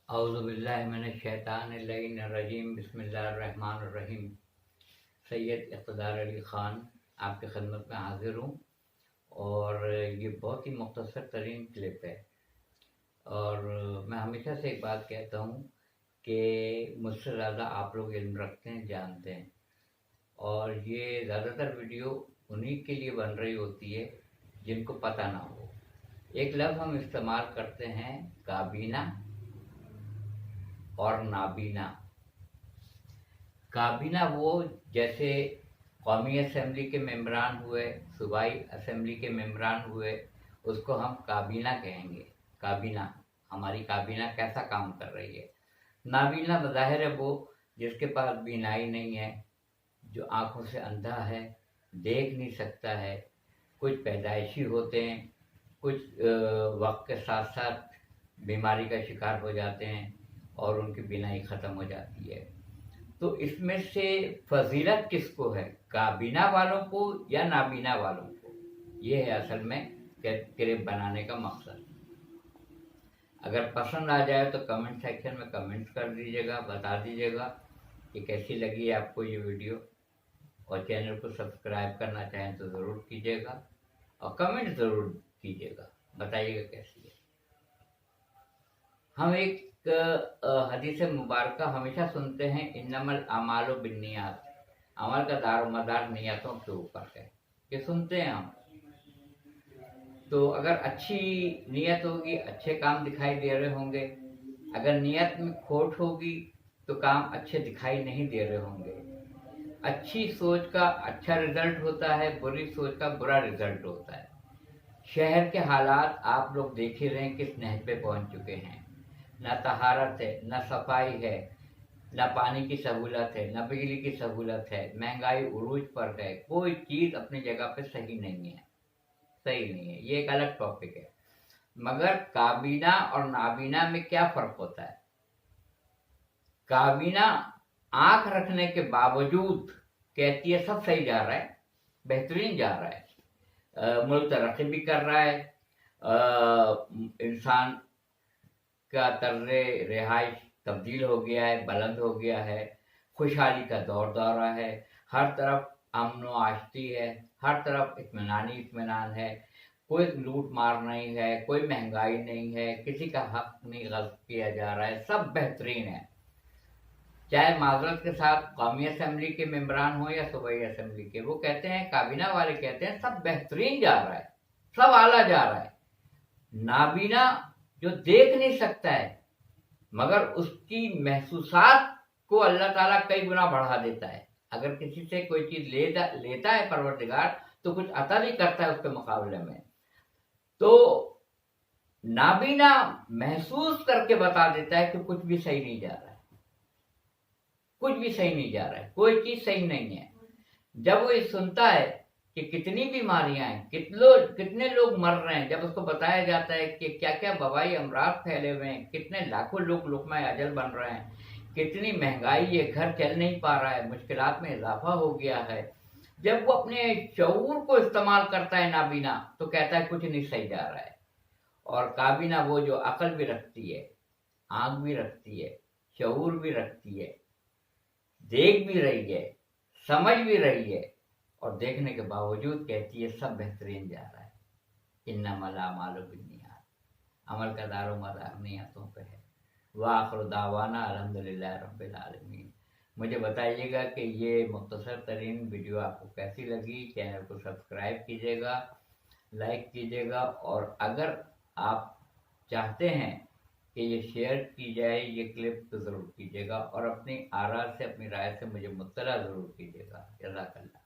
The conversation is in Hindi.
औज़ुबिल्लाहिमिनश्शैतानिर्रजीम बिस्मिल्लाहिर्रहमानिर्रहीम। सैयद इक़्तिदार अली ख़ान आपकी खिदमत में हाज़िर हूँ और ये बहुत ही मुख्तसर तरीन क्लिप है। और मैं हमेशा से एक बात कहता हूँ कि मुझसे ज़्यादा आप लोग इल्म रखते हैं, जानते हैं, और ये ज़्यादातर वीडियो उन्हीं के लिए बन रही होती है जिनको पता ना हो। एक लफ्ज़ हम इस्तेमाल करते हैं, काबीना और नाबीना। काबीना वो जैसे कौमी असम्बली के मेंबरान हुए, सूबाई असम्बली के मेंबरान हुए, उसको हम काबीना कहेंगे। काबीना, हमारी काबीना कैसा काम कर रही है। नाबीना बज़ाहिर है वो जिसके पास बीनाई नहीं है, जो आँखों से अंधा है, देख नहीं सकता है। कुछ पैदाइशी होते हैं, कुछ वक्त के साथ साथ बीमारी का शिकार हो जाते हैं और उनकी बीनाई ख़त्म हो जाती है। तो इसमें से फजीलत किसको है, काबीना वालों को या नाबीना वालों को? ये है असल में क्लिप बनाने का मकसद। अगर पसंद आ जाए तो कमेंट सेक्शन में कमेंट कर दीजिएगा, बता दीजिएगा कि कैसी लगी आपको ये वीडियो, और चैनल को सब्सक्राइब करना चाहें तो ज़रूर कीजिएगा और कमेंट ज़रूर कीजिएगा, बताइएगा कैसी है। हम एक हदीस मुबारक हमेशा सुनते हैं, इन्नमल अमालु बिन्नियात, अमल का दारोमदार नियतों के ऊपर है। ये सुनते हैं हम। तो अगर अच्छी नियत होगी, अच्छे काम दिखाई दे रहे होंगे। अगर नियत में खोट होगी तो काम अच्छे दिखाई नहीं दे रहे होंगे। अच्छी सोच का अच्छा रिजल्ट होता है, बुरी सोच का बुरा रिजल्ट होता है। शहर के हालात आप लोग देख ही रहे हैं, किस नहज पे पहुंच चुके हैं। न तहारत है, न सफाई है, न पानी की सहूलत है, न बिजली की सहूलत है। महंगाई उरूज पर है, कोई चीज़ अपनी जगह पे सही नहीं है, सही नहीं है। ये एक अलग टॉपिक है। मगर काबीना और नाबीना में क्या फ़र्क होता है? काबीना आंख रखने के बावजूद कहती है सब सही जा रहा है, बेहतरीन जा रहा है, मुल्क तरक्की भी कर रहा है, इंसान का तर्ज रिहाइश तब्दील हो गया है, बुलंद हो गया है, खुशहाली का दौर दौरा है, हर तरफ अमन व आश्ती है, हर तरफ इत्मीनान ही इत्मीनान है, कोई लूट मार नहीं है, कोई महंगाई नहीं है, किसी का हक नहीं गल्ब किया जा रहा है, सब बेहतरीन है। चाहे माजरत के साथ कौमी असम्बली के मेंबरान हो या सूबाई असम्बली के, वो कहते हैं, काबीना वाले कहते हैं सब बेहतरीन जा रहा है, सब आला जा रहा है। नाबीना जो देख नहीं सकता है मगर उसकी महसूसात को अल्लाह ताला कई गुना बढ़ा देता है। अगर किसी से कोई चीज लेता है परवरदिगार तो कुछ अता भी करता है उसके मुकाबले में। तो नाबीना महसूस करके बता देता है कि कुछ भी सही नहीं जा रहा है, कुछ भी सही नहीं जा रहा है, कोई चीज सही नहीं है। जब वो ये सुनता है कि कितनी बीमारियां हैं, कितने लोग मर रहे हैं, जब उसको बताया जाता है कि क्या क्या वबाई अमराज फैले हुए हैं, कितने लाखों लोग लुक़मा अजल बन रहे हैं, कितनी महंगाई है, घर चल नहीं पा रहा है, मुश्किलात में इजाफा हो गया है, जब वो अपने शऊर को इस्तेमाल करता है नाबीना, तो कहता है कुछ नहीं सही जा रहा है। और काबीना वो जो अकल भी रखती है, आंख भी रखती है, शऊर भी रखती है, देख भी रही है, समझ भी रही है, और देखने के बावजूद कहती है सब बेहतरीन जा रहा है। इन्नमल अमालु बिन्नियात, अमल का दारोमदार नियतों पे है। व आखिर दावाना अल्हम्दुलिल्लाहि रब्बिल आलमीन। मुझे बताइएगा कि ये मुख्तसर तरीन वीडियो आपको कैसी लगी। चैनल को सब्सक्राइब कीजिएगा, लाइक कीजिएगा, और अगर आप चाहते हैं कि ये शेयर की जाए ये क्लिप, तो ज़रूर कीजिएगा और अपनी आरा से, अपनी राय से मुझे मुत्तला ज़रूर कीजिएगा। जज़ाकल्लाह।